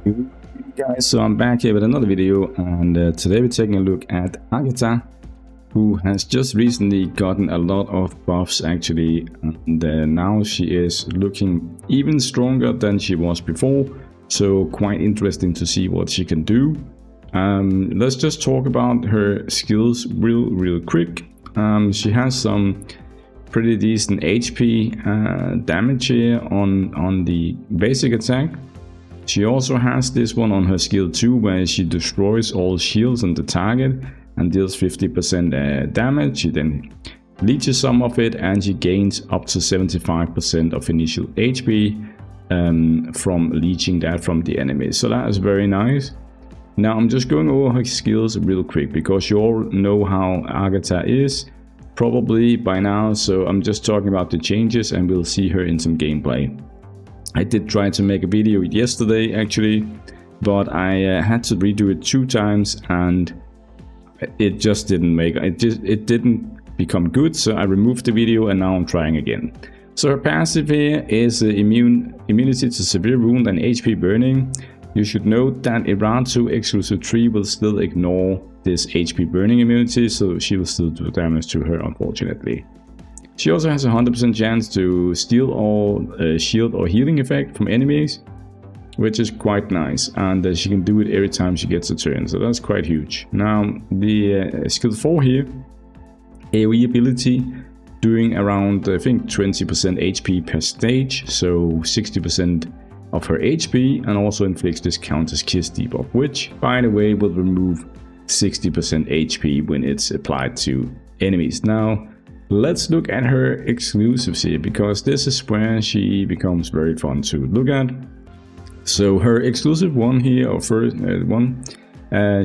Hey guys, so I'm back here with another video, and today we're taking a look at Agatha, who has just recently gotten a lot of buffs actually, and now she is looking even stronger than she was before, so quite interesting to see what she can do. Let's just talk about her skills real quick. She has some pretty decent HP damage here on the basic attack. She also has this one on her skill 2, where she destroys all shields on the target and deals 50% damage. She then leeches some of it, and she gains up to 75% of initial HP from leeching that from the enemy. So that is very nice. Now I'm just going over her skills real quick, because you all know how Agatha is probably by now. So I'm just talking about the changes, and we'll see her in some gameplay. I did try to make a video yesterday actually, but I had to redo it 2 times and it just didn't make it didn't become good, so I removed the video and now I'm trying again. So her passive here is immunity to severe wound and HP burning. You should note that Eratu exclusive 3 will still ignore this HP burning immunity, so she will still do damage to her, unfortunately. She also has a 100% chance to steal all shield or healing effect from enemies, which is quite nice, and she can do it every time she gets a turn, so that's quite huge. Now the skill 4 here, AoE ability, doing around I think 20% HP per stage, so 60% of her HP, and also inflicts this Countess Kiss debuff, which by the way will remove 60% HP when it's applied to enemies. Now let's look at her exclusives here, because this is where she becomes very fun to look at. So her exclusive one here, or first one,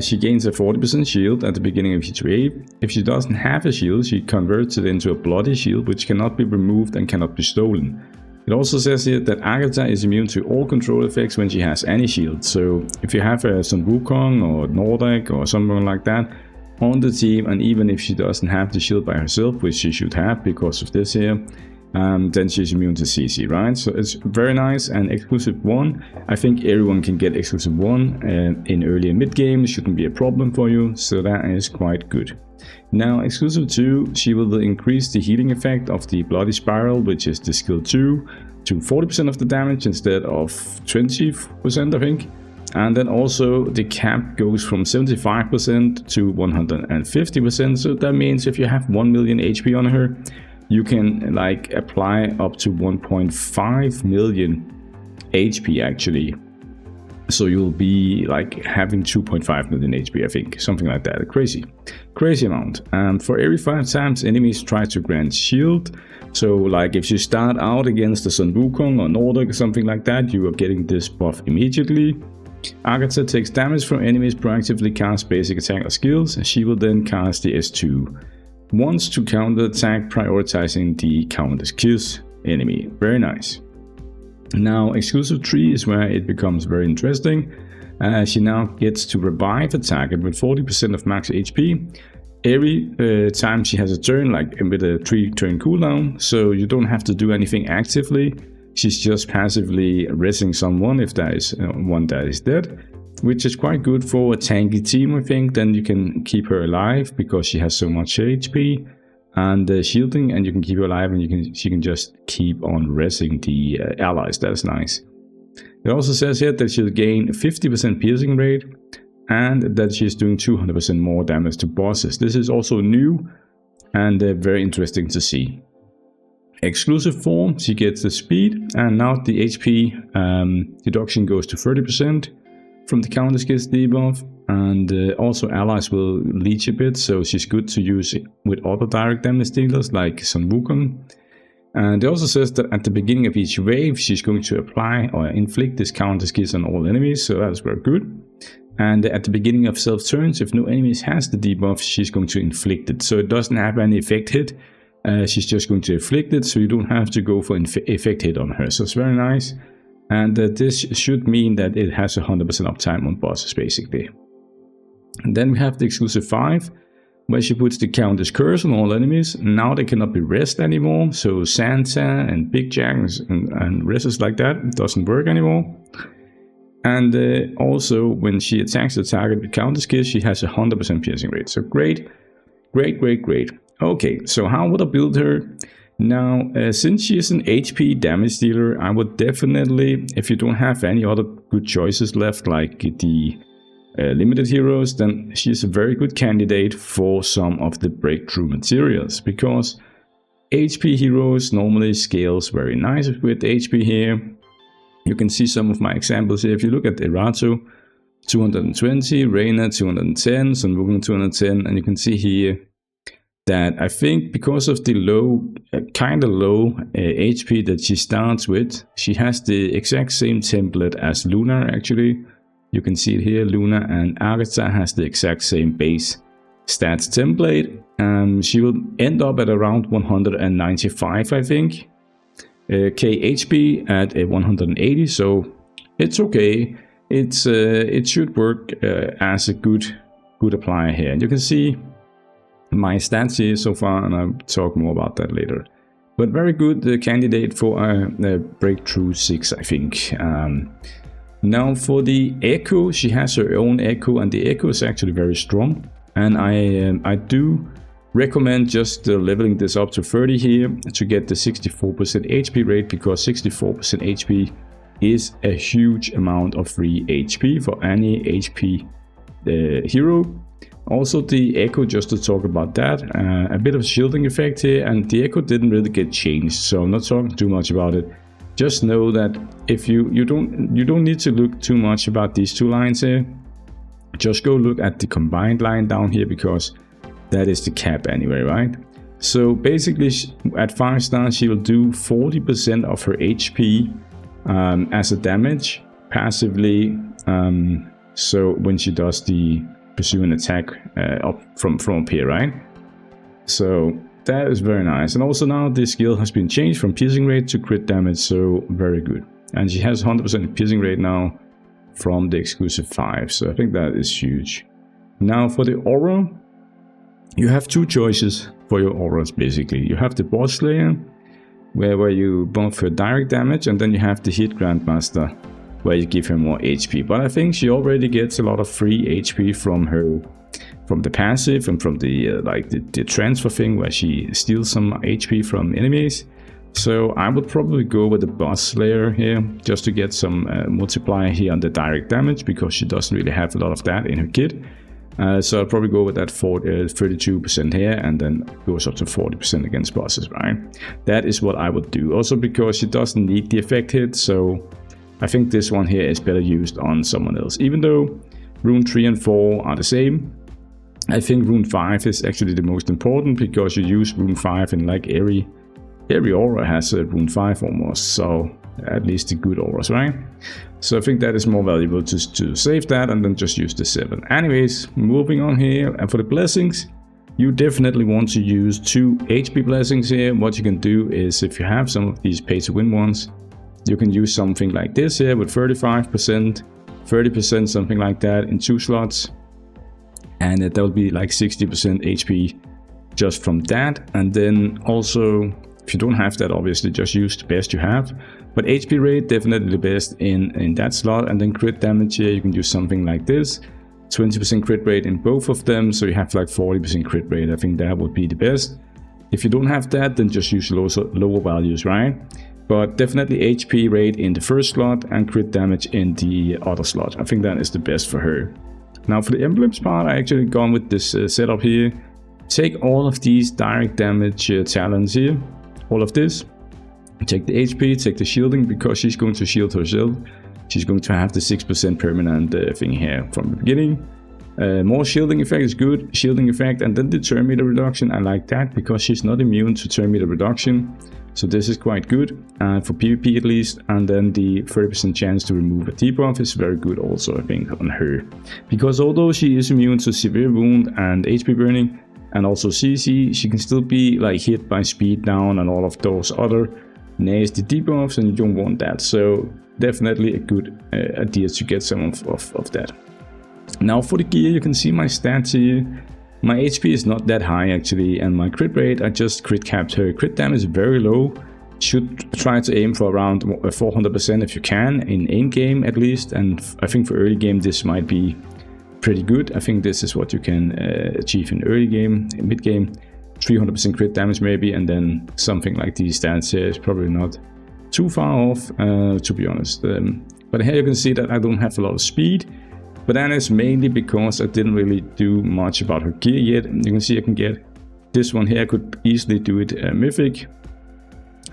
she gains a 40% shield at the beginning of each wave. If she doesn't have a shield, she converts it into a bloody shield, which cannot be removed and cannot be stolen. It also says here that Agatha is immune to all control effects when she has any shield. So if you have a Sun Wukong or Nordic or something like that on the team, and even if she doesn't have the shield by herself, which she should have because of this here, then she's immune to CC, right? So it's very nice. And exclusive 1, I think everyone can get exclusive 1 in early and mid game. It shouldn't be a problem for you, so that is quite good. Now exclusive 2, she will increase the healing effect of the bloody spiral, which is the skill 2, to 40% of the damage instead of 20%, I think. And then also the cap goes from 75% to 150%. So that means if you have 1 million HP on her, you can like apply up to 1.5 million HP actually. So you'll be like having 2.5 million HP, I think, something like that. A crazy amount. And for every 5 times enemies try to grant shield, so like if you start out against the Sun Wukong or Nordic or something like that, you are getting this buff immediately. Agatha takes damage from enemies proactively cast basic attack or skills, and she will then cast the S2 once to counter attack, prioritizing the Countess Kiss enemy. Very nice. Now exclusive 3 is where it becomes very interesting. She now gets to revive a target with 40% of max HP every time she has a turn, like with a 3-turn cooldown, so you don't have to do anything actively. She's just passively resing someone if there is one that is dead, which is quite good for a tanky team, I think. Then you can keep her alive because she has so much HP and shielding, and you can keep her alive, and she can just keep on resing the allies. That's nice. It also says here that she'll gain 50% piercing rate, and that she's doing 200% more damage to bosses. This is also new and very interesting to see. Exclusive 4, she gets the speed, and now the HP deduction goes to 30% from the Countess Kiss debuff, and also allies will leech a bit, so she's good to use it with other direct damage dealers like Sun Wukong. And it also says that at the beginning of each wave, she's going to apply or inflict this Countess Kiss on all enemies, so that's very good. And at the beginning of self turns, if no enemies has the debuff, she's going to inflict it, so it doesn't have any effect hit. She's just going to inflict it, so you don't have to go for effect hit on her. So it's very nice, and this should mean that it has 100% uptime on bosses basically. And then we have the exclusive 5, where she puts the Countess Curse on all enemies. Now they cannot be rest anymore, so Santa and Big Jack and rests like that doesn't work anymore. And also when she attacks the target with counter skill, she has a 100% piercing rate. So great. Okay, so how would I build her? Now, since she is an HP damage dealer, I would definitely, if you don't have any other good choices left, like the limited heroes, then she's a very good candidate for some of the breakthrough materials, because HP heroes normally scales very nice with HP here. You can see some of my examples here. If you look at Erato, 220, Reina 210, Sun Wukong 210, and you can see here that I think because of the low, kind of low HP that she starts with, she has the exact same template as Luna actually. You can see it here, Luna and Agatha has the exact same base stats template. She will end up at around 195, I think. KHP at 180, so it's okay. It should work as a good applier here. And you can see my stats here so far, and I'll talk more about that later. But very good candidate for a breakthrough 6, I think. Now for the Echo, she has her own Echo, and the Echo is actually very strong. And I do recommend just leveling this up to 30 here to get the 64% HP rate, because 64% HP is a huge amount of free HP for any HP hero. Also the Echo, just to talk about that, a bit of shielding effect here, and the Echo didn't really get changed, so I'm not talking too much about it. Just know that if you don't need to look too much about these two lines here. Just go look at the combined line down here, because that is the cap anyway, right? So basically at 5 stars she will do 40% of her HP as a damage passively, so when she does the pursue an attack up from up here, right? So that is very nice. And also now this skill has been changed from piercing rate to crit damage, so very good. And she has 100% piercing rate now from the exclusive 5, so I think that is huge. Now for the aura, you have two choices for your auras basically. You have the Boss Slayer, where you buff her direct damage, and then you have the Hit Grandmaster, where you give her more HP. But I think she already gets a lot of free HP from the passive and from the the transfer thing, where she steals some HP from enemies. So I would probably go with the Boss Slayer here, just to get some multiplier here on the direct damage, because she doesn't really have a lot of that in her kit. So I'll probably go with that 32% here, and then goes up to 40% against bosses, right? That is what I would do. Also because she doesn't need the effect hit, so I think this one here is better used on someone else. Even though rune 3 and 4 are the same, I think rune 5 is actually the most important, because you use rune 5 in like every aura has a rune 5 almost, so at least the good auras, right? So I think that is more valuable to save that and then just use the 7. Anyways, moving on here, and for the blessings, you definitely want to use 2 HP blessings here. What you can do is, if you have some of these pay to win ones, you can use something like this here with 35%, 30%, something like that in 2 slots, and that will be like 60% HP just from that. And then also, if you don't have that, obviously just use the best you have. But HP rate, definitely the best in that slot. And then crit damage here, you can use something like this. 20% crit rate in both of them, so you have like 40% crit rate. I think that would be the best. If you don't have that, then just use lower values, right? But definitely HP rate in the first slot and crit damage in the other slot. I think that is the best for her. Now for the emblems part, I actually gone with this setup here. Take all of these direct damage talents here. All of this, take the HP, take the shielding, because she's going to shield herself. She's going to have the 6% permanent thing here from the beginning. More shielding effect is good, shielding effect, and then the turn meter reduction. I like that because she's not immune to turn meter reduction, so this is quite good for PvP at least. And then the 30% chance to remove a debuff is very good also, I think, on her, because although she is immune to severe wound and HP burning, and also CC, she can still be like hit by speed down and all of those other nasty debuffs, and you don't want that. So definitely a good idea to get some of that. Now for the gear, you can see my stats here. My HP is not that high actually, and my crit rate, I just crit capped her. Crit damage is very low, should try to aim for around 400% if you can, in in-game at least, and I think for early game this might be pretty good. I think this is what you can achieve in early game, in mid-game, 300% crit damage maybe, and then something like these stats here is probably not too far off, to be honest. But here you can see that I don't have a lot of speed, but that is mainly because I didn't really do much about her gear yet. You can see I can get this one here, I could easily do it mythic.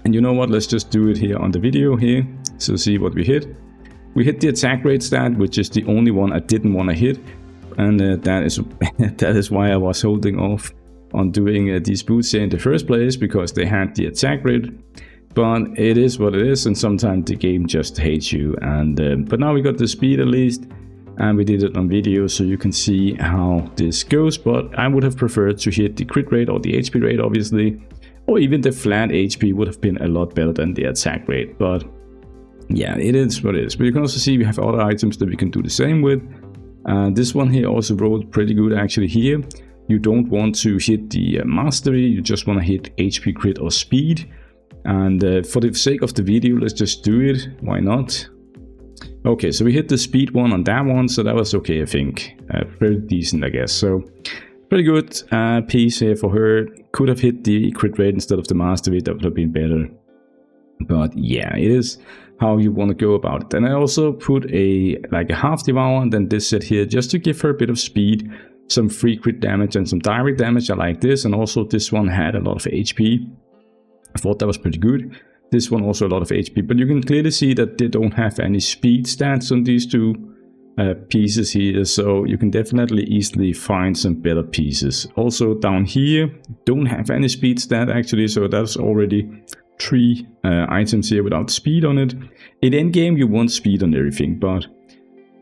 And you know what, let's just do it here on the video here, so see what we hit. We hit the attack rate stat, which is the only one I didn't want to hit, and that is why I was holding off on doing these boots here in the first place, because they had the attack rate. But it is what it is, and sometimes the game just hates you. And but now we got the speed at least, and we did it on video, so you can see how this goes. But I would have preferred to hit the crit rate or the HP rate, obviously, or even the flat HP would have been a lot better than the attack rate. But yeah, it is what it is. But you can also see we have other items that we can do the same with. This one here also rolled pretty good actually here. You don't want to hit the mastery, you just want to hit HP, crit or speed. And for the sake of the video, let's just do it. Why not? Okay, so we hit the speed one on that one, so that was okay, I think. Pretty decent, I guess. So pretty good piece here for her. Could have hit the crit rate instead of the mastery, that would have been better. But yeah, it is how you want to go about it. And I also put a half devour and then this set here just to give her a bit of speed, some free crit damage and some direct damage. I like this, and also this one had a lot of HP. I thought that was pretty good. This one also a lot of HP, but you can clearly see that they don't have any speed stats on these two pieces here, so you can definitely easily find some better pieces. Also down here, don't have any speed stat actually, so that's already 3 items here without speed on it. In endgame you want speed on everything, but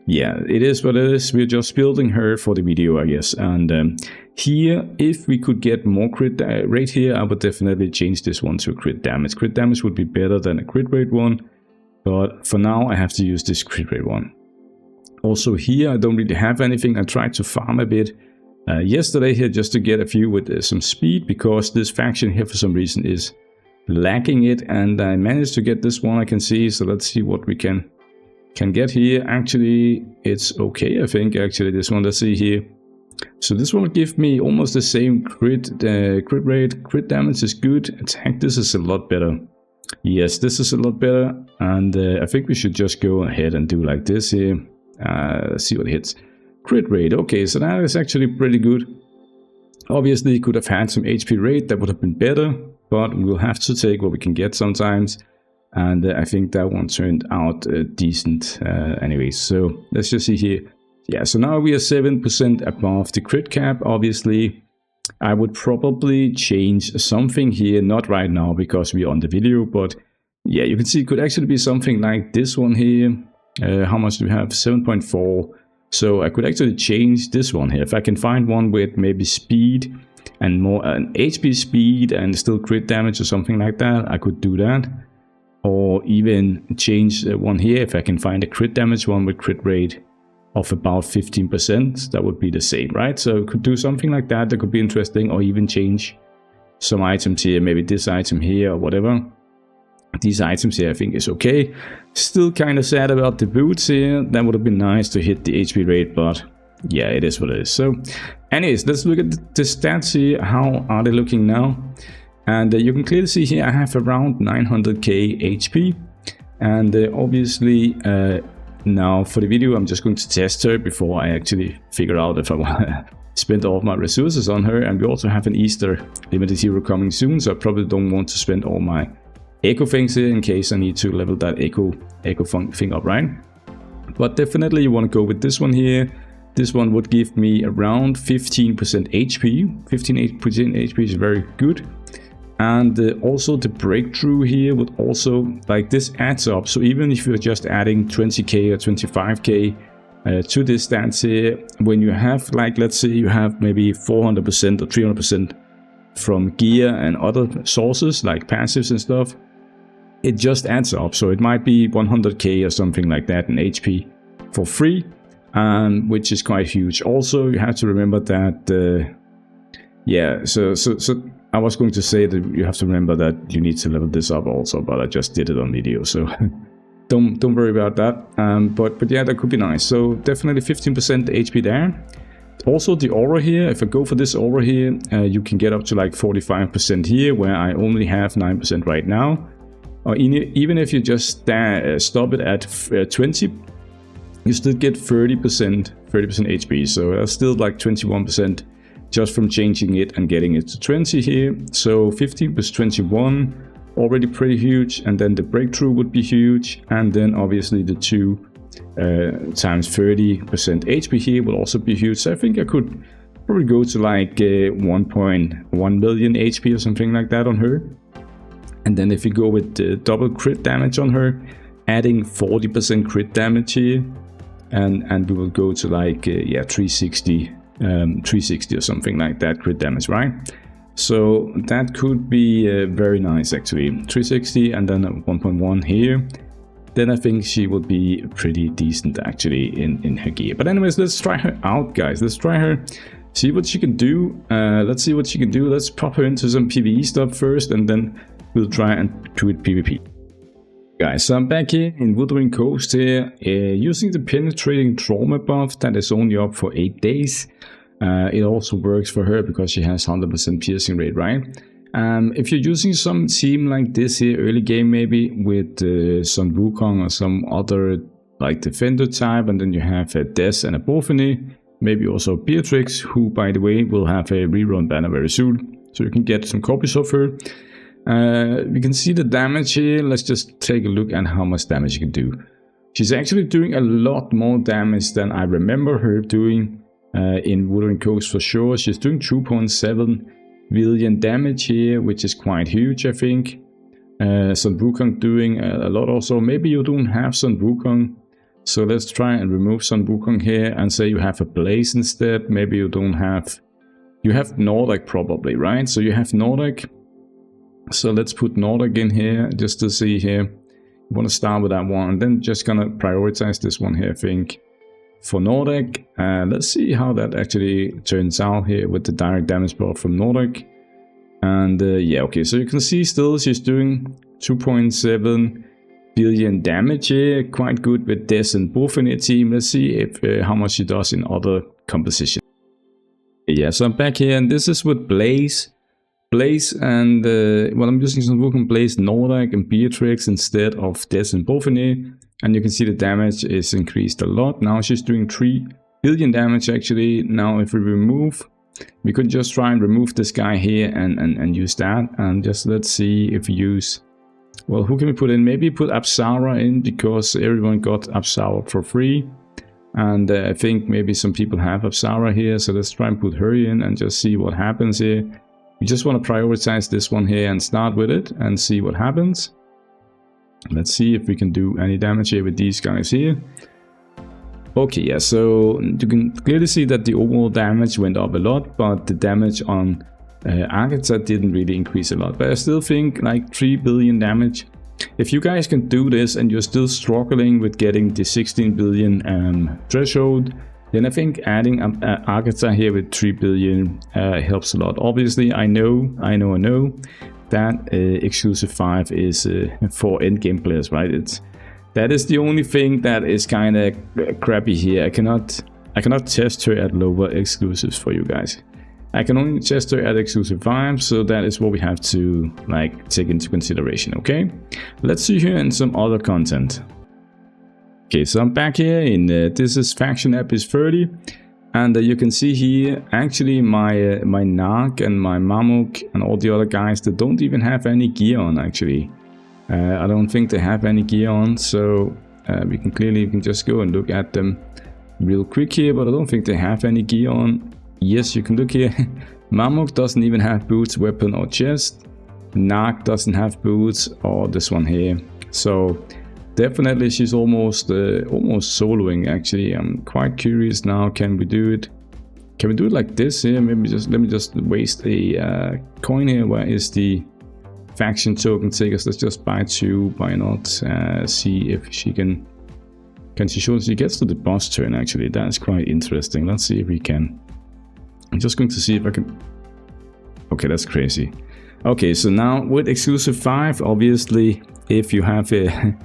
yeah, it is what it is. We're just building her for the video, I guess. And here, if we could get more crit rate here, I would definitely change this one to crit damage. Crit damage would be better than a crit rate one, but for now I have to use this crit rate one. Also here, I don't really have anything. I tried to farm a bit yesterday here just to get a few with some speed, because this faction here for some reason is lacking it, and I managed to get this one, I can see. So let's see what we can get here. Actually, it's okay, I think, actually, this one. Let's see here. So this one will give me almost the same crit rate. Crit damage is good. Attack, this is a lot better. Yes, this is a lot better. And I think we should just go ahead and do like this here. Let's see what hits. Crit rate, okay, so that is actually pretty good. Obviously, could have had some HP rate, that would have been better, but we'll have to take what we can get sometimes. And I think that one turned out decent anyway. So let's just see here. Yeah, so now we are 7% above the crit cap. Obviously, I would probably change something here. Not right now because we are on the video. But yeah, you can see it could actually be something like this one here. How much do we have? 7.4. So I could actually change this one here. If I can find one with maybe speed and more an HP speed and still crit damage or something like that, I could do that. Or even change one here if I can find a crit damage one with crit rate of about 15%. That would be the same, right? So could do something like that. That could be interesting. Or even change some items here. Maybe this item here or whatever. These items here I think is okay. Still kind of sad about the boots here. That would have been nice to hit the HP rate, but yeah, it is what it is. So anyways, let's look at the stats here. How are they looking now? And you can clearly see here I have around 900k HP. And obviously now for the video I'm just going to test her before I actually figure out if I want to spend all of my resources on her. And we also have an Easter limited hero coming soon, so I probably don't want to spend all my echo things here in case I need to level that echo thing up, right? But definitely you want to go with this one here. This one would give me around 15% HP. 15% HP is very good. And also the breakthrough here would also, like, this adds up. So even if you're just adding 20k or 25k to this stats here, when you have, like, let's say you have maybe 400% or 300% from gear and other sources like passives and stuff, it just adds up. So it might be 100k or something like that in HP for free, which is quite huge. Also, you have to remember that, yeah, so I was going to say that you have to remember that you need to level this up also, but I just did it on video, so don't worry about that. But yeah, that could be nice. So definitely 15% HP there. Also the aura here, if I go for this aura here, you can get up to like 45% here, where I only have 9% right now. Or even if you just stop it at 20, you still get 30% HP. So that's still like 21% just from changing it and getting it to 20 here. So 15 plus 21, already pretty huge. And then the breakthrough would be huge. And then obviously the 2 times 30% HP here will also be huge. So I think I could probably go to like 1.1 million HP or something like that on her. And then if you go with the double crit damage on her, adding 40% crit damage here, and we will go to like yeah, 360 or something like that crit damage, right? So that could be very nice actually. 360 and then 1.1 here. Then I think she will be pretty decent actually in her gear. But anyways, let's try her out, guys. Let's try her, see what she can do. Let's see what she can do. Let's pop her into some PvE stuff first, and then we'll try and do it PvP. Guys, so I'm back here in Wuthering Coast here, using the penetrating trauma buff that is only up for 8 days. It also works for her because she has 100% piercing rate, right? If you're using some team like this here, early game maybe, with some Wukong or some other like defender type, and then you have a Des and a Bofany, maybe also Beatrix, who by the way will have a rerun banner very soon, so you can get some copies of her. We can see the damage here. Let's just take a look at how much damage you can do. She's actually doing a lot more damage than I remember her doing in Wuthering Coast for sure. She's doing 2.7 million damage here, which is quite huge, I think. Sun Wukong doing a lot also. Maybe you don't have Sun Wukong, so let's try and remove Sun Wukong here and say you have a Blaze instead. Maybe you don't have... You have Nordic probably, right? So you have Nordic. So let's put Nordic in here just to see here. You want to start with that one, and then just gonna prioritize this one here, I think, for Nordic. Let's see how that actually turns out here with the direct damage buff from Nordic. And yeah, okay, so you can see still she's doing 2.7 billion damage here, quite good with Des and Bofany team. Let's see if how much she does in other compositions. Yeah, so I'm back here, and this is with Blaze. And well, I'm using some Wukong, Blaze, Nordic and Beatrix instead of Des and Bofany, and you can see the damage is increased a lot. Now she's doing 3 billion damage actually. Now if we remove, we could just try and remove this guy here and use that, and just let's see if we use, well, who can we put in? Maybe put Apsara in, because everyone got Apsara for free, and I think maybe some people have Apsara here, so let's try and put her in and just see what happens here. You just want to prioritize this one here and start with it and see what happens. Let's see if we can do any damage here with these guys here. Okay, yeah, so you can clearly see that the overall damage went up a lot, but the damage on Agatha didn't really increase a lot. But I still think like 3 billion damage. If you guys can do this and you're still struggling with getting the 16 billion threshold, then I think adding Agatha here with 3 billion helps a lot. Obviously, I know that exclusive 5 is for endgame players, right? That is the only thing that is kind of crappy here. I cannot test her at lower exclusives for you guys. I can only test her at exclusive 5, so that is what we have to like take into consideration. Okay, let's see here in some other content. Okay, so I'm back here in this is faction app is 30, and you can see here actually my my Narc and my Mamuk and all the other guys that don't even have any gear on actually. I don't think they have any gear on, so we can just go and look at them real quick here, but I don't think they have any gear on. Yes, you can look here. Mamuk doesn't even have boots, weapon or chest. Narc doesn't have boots, or this one here. So definitely she's almost soloing actually. I'm quite curious now, can we do it? Can we do it like this here? Maybe just let me just waste a coin here. Where is the faction token takers? Let's just buy 2. Why not? See if she can she show she gets to the boss turn actually. That's quite interesting. Let's see if we can. I'm just going to see if I can. Okay, that's crazy. Okay, so now with exclusive 5, obviously, if you have a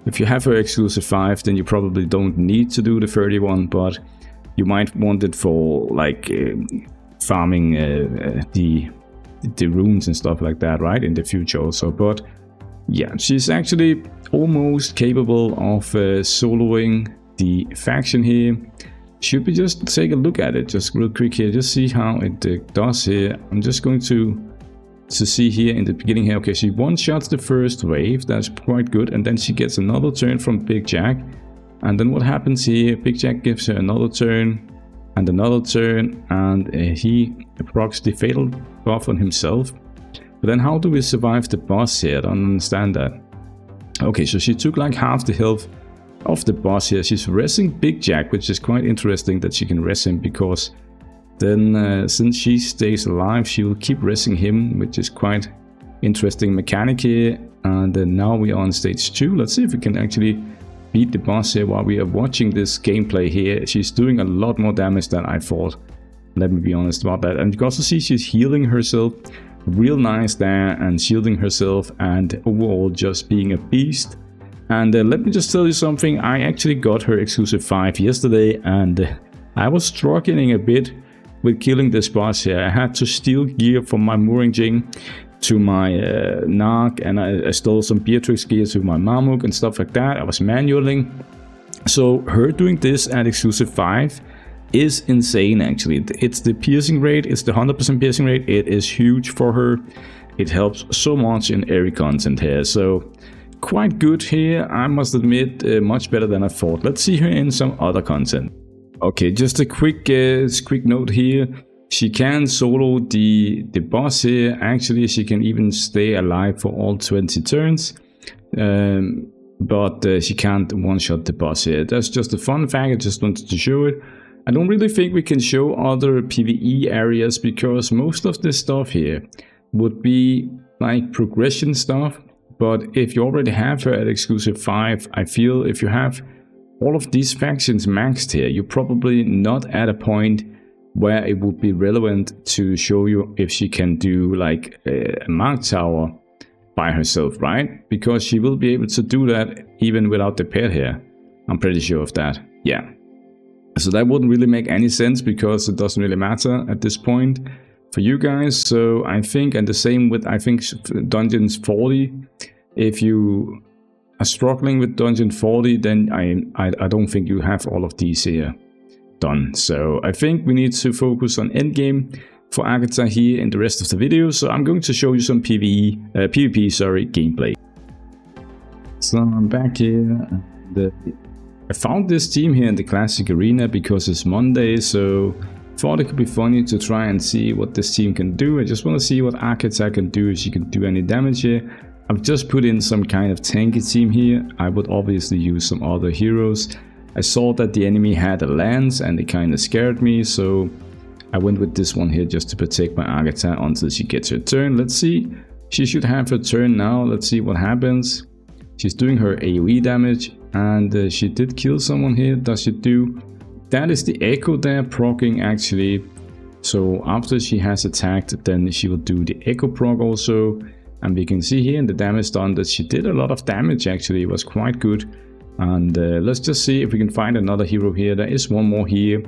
if you have her exclusive 5, then you probably don't need to do the 31, but you might want it for like farming the runes and stuff like that, right, in the future also. But yeah, she's actually almost capable of soloing the faction here. Should we just take a look at it just real quick here, just see how it does here. I'm just going to see here in the beginning here. Okay, she one-shots the first wave, that's quite good, and then she gets another turn from Big Jack. And then what happens here, Big Jack gives her another turn and another turn, and he procs the fatal buff on himself. But then how do we survive the boss here? I don't understand that. Okay, so she took like half the health of the boss here. She's resting Big Jack, which is quite interesting that she can rest him, because then since she stays alive, she will keep resting him, which is quite interesting mechanic here. And now we are on stage 2. Let's see if we can actually beat the boss here while we are watching this gameplay here. She's doing a lot more damage than I thought. Let me be honest about that. And you can also see she's healing herself real nice there and shielding herself, and overall just being a beast. And let me just tell you something. I actually got her exclusive 5 yesterday, and I was struggling a bit with killing this boss here. I had to steal gear from my Mooring Jing to my Narc, and I stole some Beatrix gear to my Marmuk and stuff like that. I was manualing. So her doing this at exclusive 5 is insane actually. It's the piercing rate, it's the 100% piercing rate. It is huge for her. It helps so much in every content here. So quite good here, I must admit, much better than I thought. Let's see her in some other content. Okay, just a quick note here. She can solo the boss here. Actually, she can even stay alive for all 20 turns. But she can't one-shot the boss here. That's just a fun fact, I just wanted to show it. I don't really think we can show other PvE areas, because most of this stuff here would be like progression stuff. But if you already have her at exclusive 5, I feel if you have all of these factions maxed here, you're probably not at a point where it would be relevant to show you if she can do like a Mark Tower by herself, right? Because she will be able to do that even without the pet here. I'm pretty sure of that, yeah. So that wouldn't really make any sense, because it doesn't really matter at this point for you guys. So I think, and the same with, I think, Dungeons 40. If you are struggling with Dungeon 40, then I don't think you have all of these here done. So I think we need to focus on endgame for Agatha here in the rest of the video. So I'm going to show you some PvP gameplay. So I'm back here. I found this team here in the classic arena because it's Monday, so thought it could be funny to try and see what this team can do. I just want to see what Agatha can do, if she can do any damage here. I've just put in some kind of tanky team here. I would obviously use some other heroes. I saw that the enemy had a lance and it kind of scared me, so I went with this one here just to protect my Agatha until she gets her turn. Let's see. She should have her turn now. Let's see what happens. She's doing her AoE damage, and she did kill someone here. Does she do? That is the echo there proccing actually. So after she has attacked, then she will do the echo proc also. And we can see here in the damage done that she did a lot of damage actually. It was quite good. And let's just see if we can find another hero here. There is one more here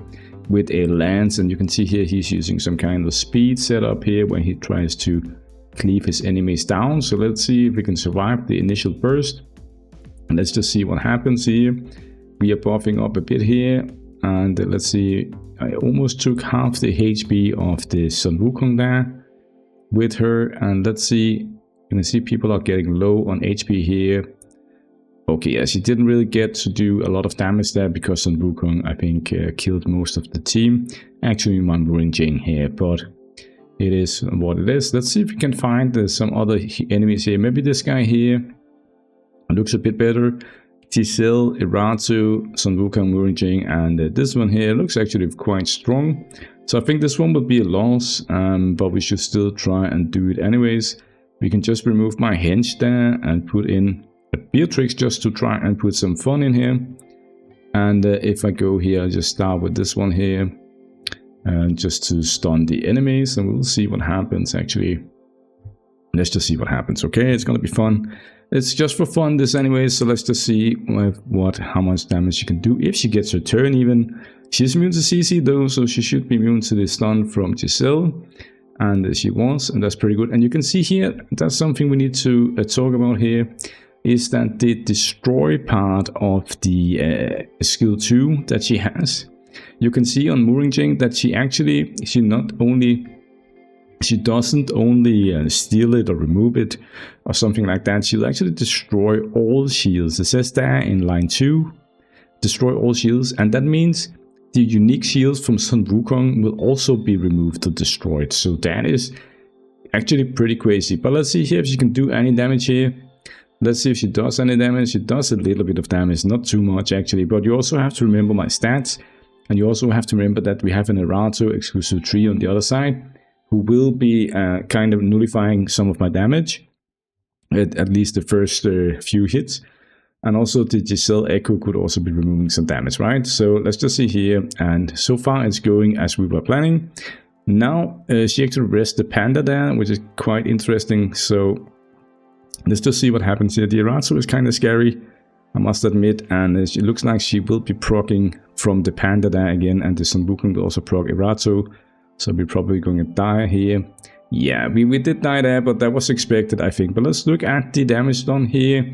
with a lance, and you can see here he's using some kind of speed setup here when he tries to cleave his enemies down. So let's see if we can survive the initial burst. And let's just see what happens here. We are buffing up a bit here, and let's see. I almost took half the HP of the Sun Wukong there with her, and let's see. You can see people are getting low on HP here. Okay, yeah, she didn't really get to do a lot of damage there because Sun Wukong, I think, killed most of the team. Actually, my Mooring Jing here, but it is what it is. Let's see if we can find some other enemies here. Maybe this guy here looks a bit better. Tisel, Iratu, Sun Wukong, Mooring Jing, and this one here looks actually quite strong. So I think this one would be a loss, but we should still try and do it anyways. We can just remove my hench there and put in a Beatrix just to try and put some fun in here. And if I go here, I'll just start with this one here. just to stun the enemies, and we'll see what happens actually. Let's just see what happens, okay? It's gonna be fun. It's just for fun this anyway, so let's just see how much damage she can do if she gets her turn even. She's immune to CC though, so she should be immune to the stun from Giselle. And she was, and that's pretty good. And you can see here, that's something we need to talk about here, is that the destroy part of the skill 2 that she has. You can see on Magicraid that she doesn't only steal it or remove it or something like that. She'll actually destroy all shields. It says there in line 2, destroy all shields, and that means the unique shields from Sun Wukong will also be removed or destroyed. So that is actually pretty crazy. But let's see here if she can do any damage here. Let's see if she does any damage. She does a little bit of damage, not too much actually. But you also have to remember my stats. And you also have to remember that we have an Erato exclusive 3 on the other side, who will be kind of nullifying some of my damage, at least the first few hits. And also the Giselle Echo could also be removing some damage, right? So let's just see here, and so far it's going as we were planning. Now she actually rests the panda there, which is quite interesting. So let's just see what happens here. The Erato is kind of scary, I must admit, and it looks like she will be proccing from the panda there again, and the Sun Wukong will also proc Erato. So we're probably going to die here. Yeah, we did die there, but that was expected, I think. But let's look at the damage done here.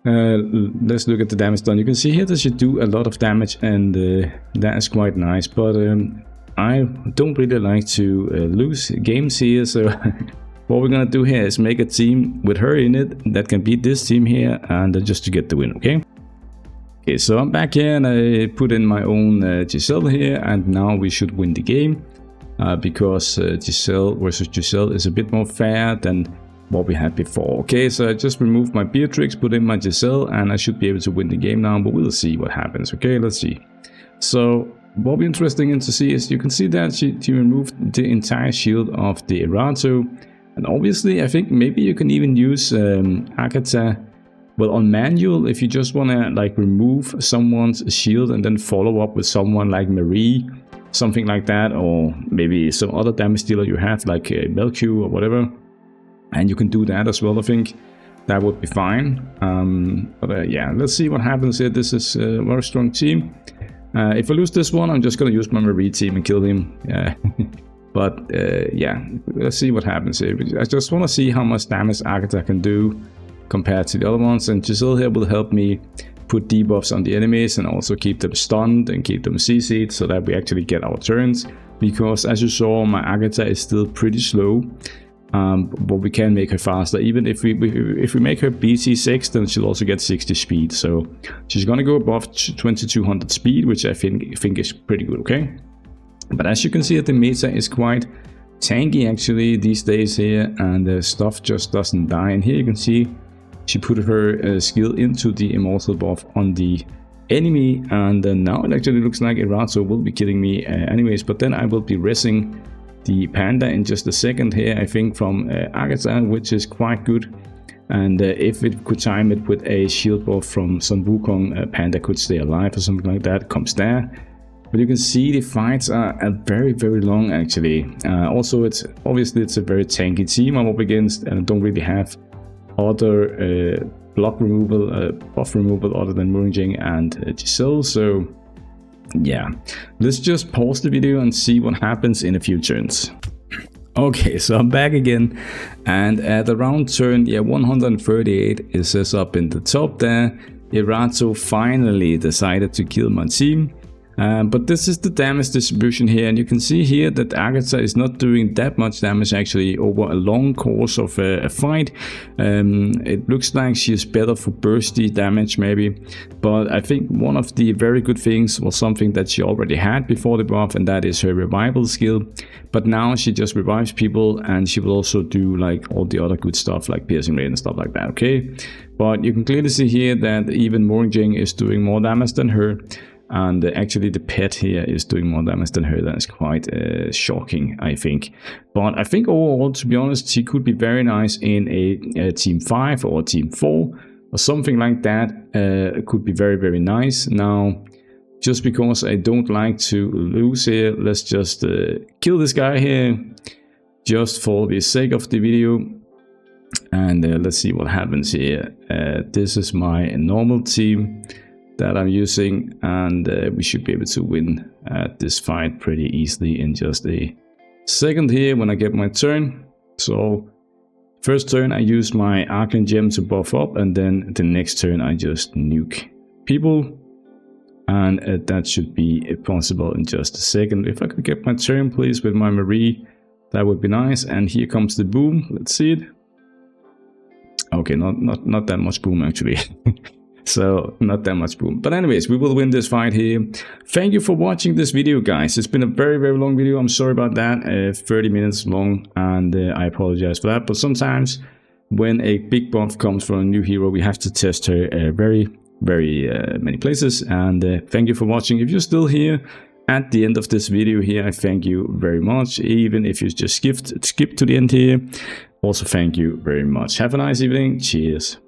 Let's look at the damage done. You can see here that she do a lot of damage, and that is quite nice. But I don't really like to lose games here, so what we're gonna do here is make a team with her in it that can beat this team here, and just to get the win, okay? Okay, so I'm back here and I put in my own Giselle here, and now we should win the game because Giselle versus Giselle is a bit more fair than what we had before. Okay, so I just removed my Beatrix, put in my Giselle, and I should be able to win the game now, but we'll see what happens. Okay, let's see. So what will be interesting to see is you can see that she removed the entire shield of the Erato, and obviously I think maybe you can even use Agatha. Well, on manual, if you just want to like remove someone's shield and then follow up with someone like Marie, something like that, or maybe some other damage dealer you have like Melchior or whatever, and you can do that as well, I think that would be fine. But yeah, let's see what happens here. This is a very strong team. If I lose this one, I'm just going to use my Marie team and kill him. But yeah, let's see what happens here. I just want to see how much damage Agatha can do compared to the other ones, and Giselle here will help me put debuffs on the enemies and also keep them stunned and keep them CC'd so that we actually get our turns, because as you saw, my Agatha is still pretty slow, but we can make her faster. Even if we make her BT 6, then she'll also get 60 speed, so she's gonna go above 2200 speed, which I think is pretty good, okay? But as you can see, the meta is quite tanky actually these days here, and the stuff just doesn't die. And here you can see she put her skill into the immortal buff on the enemy, and now it actually looks like Erato will be killing me anyways, but then I will be resing the panda in just a second here, I think, from Agatha, which is quite good. And if it could time it with a shield buff from Sun Wukong, panda could stay alive or something like that, comes there. But you can see the fights are very, very long actually. Also, it's obviously it's a very tanky team I'm up against, and I don't really have other block removal, buff removal other than Magicraid and Giselle. So yeah, let's just pause the video and see what happens in a few turns. Okay, so I'm back again, and at around turn 138, it says up in the top there, Erato finally decided to kill my team. But this is the damage distribution here, and you can see here that Agatha is not doing that much damage actually over a long course of a fight. It looks like she is better for bursty damage maybe, but I think one of the very good things was something that she already had before the buff, and that is her revival skill. But now she just revives people, and she will also do like all the other good stuff like piercing rate and stuff like that, okay? But you can clearly see here that even Magicraid is doing more damage than her. And actually the pet here is doing more damage than her. That is quite shocking, I think. But I think overall, to be honest, she could be very nice in a team 5 or team 4 or something like that. It could be very, very nice. Now, just because I don't like to lose here. Let's just kill this guy here, just for the sake of the video. And let's see what happens here. This is my normal team that I'm using, and we should be able to win this fight pretty easily in just a second here when I get my turn. So first turn I use my Arcane Gem to buff up, and then the next turn I just nuke people. And that should be possible in just a second. If I could get my turn please with my Marie, that would be nice. And here comes the boom. Let's see it. Okay, not that much boom actually. So not that much boom. But anyways, we will win this fight here. Thank you for watching this video, guys. It's been a very, very long video. I'm sorry about that. 30 minutes long, and I apologize for that. But sometimes when a big buff comes from a new hero, we have to test her very many places. And thank you for watching. If you're still here at the end of this video here, I thank you very much. Even if you just skip to the end here, also thank you very much. Have a nice evening. Cheers.